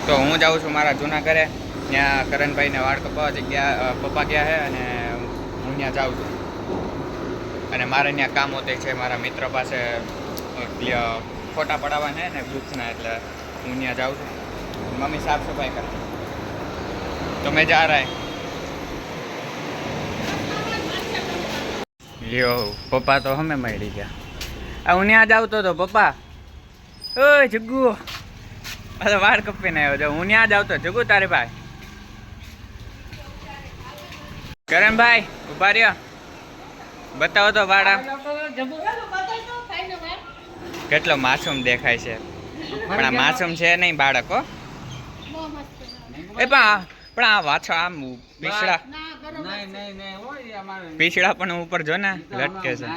તો હું જાઉં છું મારા જૂના ઘરે. ત્યાં કરણભાઈને વાળ કપાવવા જગ્યા પપ્પા ગયા છે અને હું ત્યાં જાઉં છું. અને મારે ત્યાં કામ હોતે છે મારા મિત્ર પાસે ફોટા પડાવવાના છે ને બુક્સના, એટલે હું ત્યાં જાઉં છું. મમ્મી સાફ સફાઈ કરે તો મેં જા રહા લ્યો. પપ્પા તો હમે મળી ગયા. હું ત્યાં જ આવતો હતો. પપ્પા ઓય જગ્ગુ, અરે વાળ કપીને આવ્યો જો. હું ત્યાં જ આવતો. જગ્ગુ તારે ભાઈ કરણભાઈ ઉભા રહ્યો, બતાવો તો વાળ. કેટલો માસૂમ દેખાય છે, પણ આ માસૂમ છે નહીં બાળકો. એ પણ આ વાછો આમ પીછડા પીછડા પણ ઉપર જો ને લટકે છે.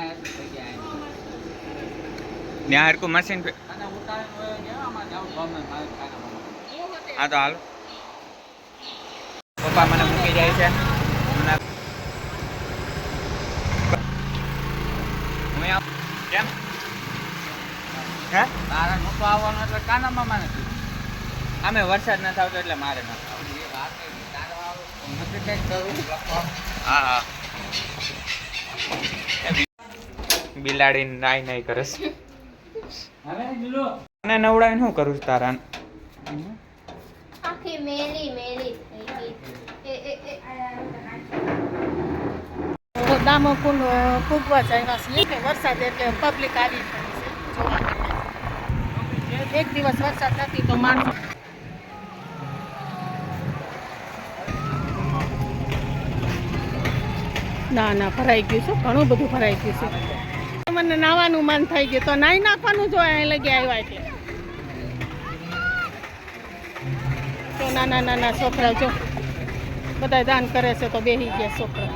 ત્યાં હરકું મશીન. હા તો હાલો. પપ્પા મને મૂકી જાય છે. કેમ હે તારા નતો આવવાનો એટલે કાના મામા નથી. અમે વરસાદ નથી આવતો એટલે મારે નથી. હા હા બિલાડી નાઈ નાઈ કરે છે. મને નવડાવીને શું કરું છું તારા? આખી મેલી મેલી થઈ ગઈ. દામો કુંડ ફૂગવા જાય છે. વરસાદ એટલે પબ્લિક આવી છે. એક દિવસ વરસાદ નથી તો માણસો ના ભરાઈ ગયું છે. ઘણું બધું ભરાઈ ગયું છે. મને નાવાનું મન થઈ ગયું તો નાઈ નાખવાનું જો અહીં લગી આવ્યા એટલે. તો નાના છોકરા જો બધા દાન કરે છે તો બેસી ગયા છોકરા.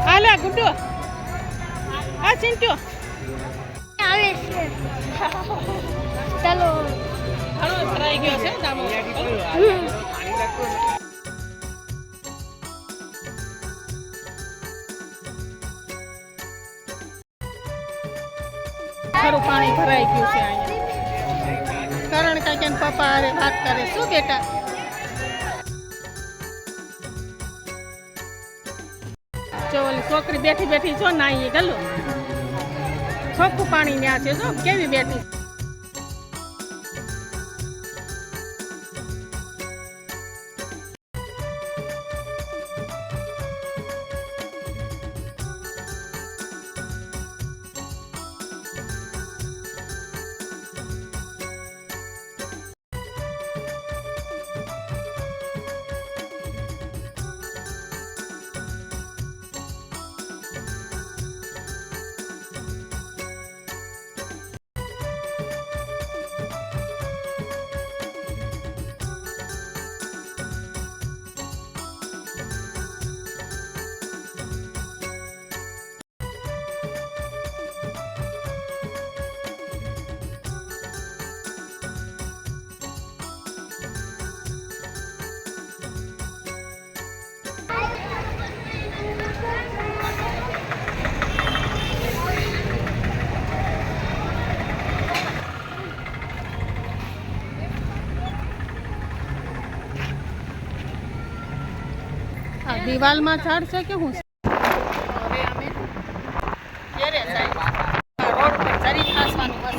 હાલે ગુડ્ડુ આ ચિંટ્યો આવે છે. ચાલો ઘણો ભરાઈ ગયો છે દામો. ખરું પાણી ભરાઈ ગયું છે અહીંયા. કરણ કાકા પપ્પા અરે વાત કરે શું બેટા? જો ઓલી છોકરી બેઠી બેઠી જો નાઈ ગલો છોકું પાણી ન્યા છે જો કેવી બેઠી. દિવાલમાં ઝાડ છે કે હું? હવે અમે ઘેરે જાય રોડ પર જરી ખાસવાનું બસ.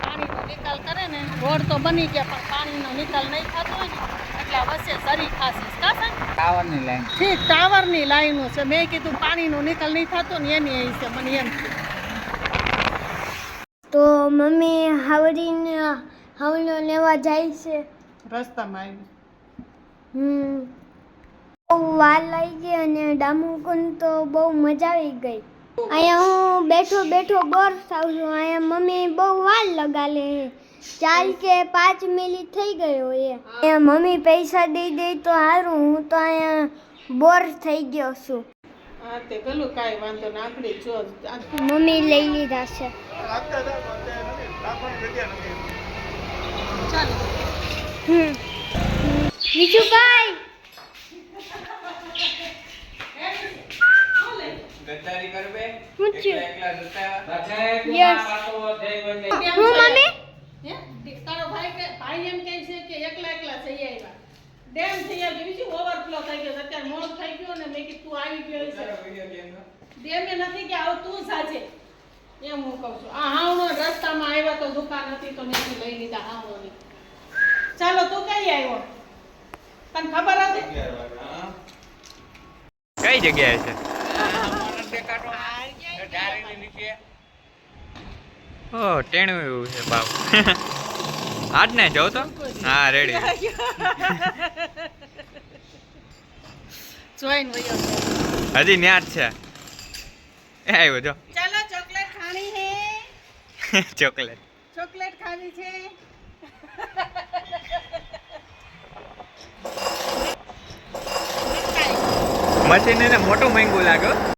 પાણીનો નિકાલ કરે ને રોડ તો બની ગયા પણ પાણીનો નિકાલ નહીં થતો હોય ને એટલે વચ્ચે જરી ખાસીસ કાશે ટાવરની લાઈન. ઠીક ટાવરની લાઈનો છે. મેં કીધું પાણીનો નિકાલ નહીં થતો ને એની અહીં છે મને એમ. તો મમ્મી હાવલો લેવા જાય છે. રસ્તામાં આવી બહુ વાર લાગી ગઈ અને ડામુકુંડ તો બહુ મજા આવી ગઈ. અહીંયા હું બેઠો બોર થાઉં છું. અહીંયા મમ્મી બહુ વાર લગાડે 4 કે 5 મિનિટ થઈ ગયો એ. અહીંયા મમ્મી પૈસા દઈ દે તો સારું. હું તો અહીંયા બોર થઈ ગયો છું. હા તે ગલું કાંઈ વાંધો ના આપણી જો મમ્મી લઈ લીધા છે. ચાલો બીજું કાંઈ ગદ્દારી કરવે શું થયું? એકલા જતા યસ હું મમ્મી હે તારો ભાઈ એમ કહે છે કે એકલા જઈ આવ્યા ડેમ થઈ આવ્યો બીજું ઓવરફ્લો થઈ ગયો અત્યારે મોડ થઈ ગયો ને મેં કીધું તું આવી ગયો છે ડેમે નથી કે આવ તું સાજે એમ હું કહું છું આ હાવણો રસ્તામાં આવ્યા તો દુકાન હતી તો મેં લઈ લીધા હાવણોની ચાલો તું કઈ આવ્યો તને ખબર હતી કઈ જગ્યાએ છે ઓ ટેણું એવું છે બાપ આજ ને જાવ તો હા રેડી જોઈન વયો હજી ન્યા જ છે એ આવ્યો જો ચાલો ચોકલેટ ખાણી હે ચોકલેટ ચોકલેટ ખાવી છે મશીન એને મોટું માંગ્યું લાગ્યો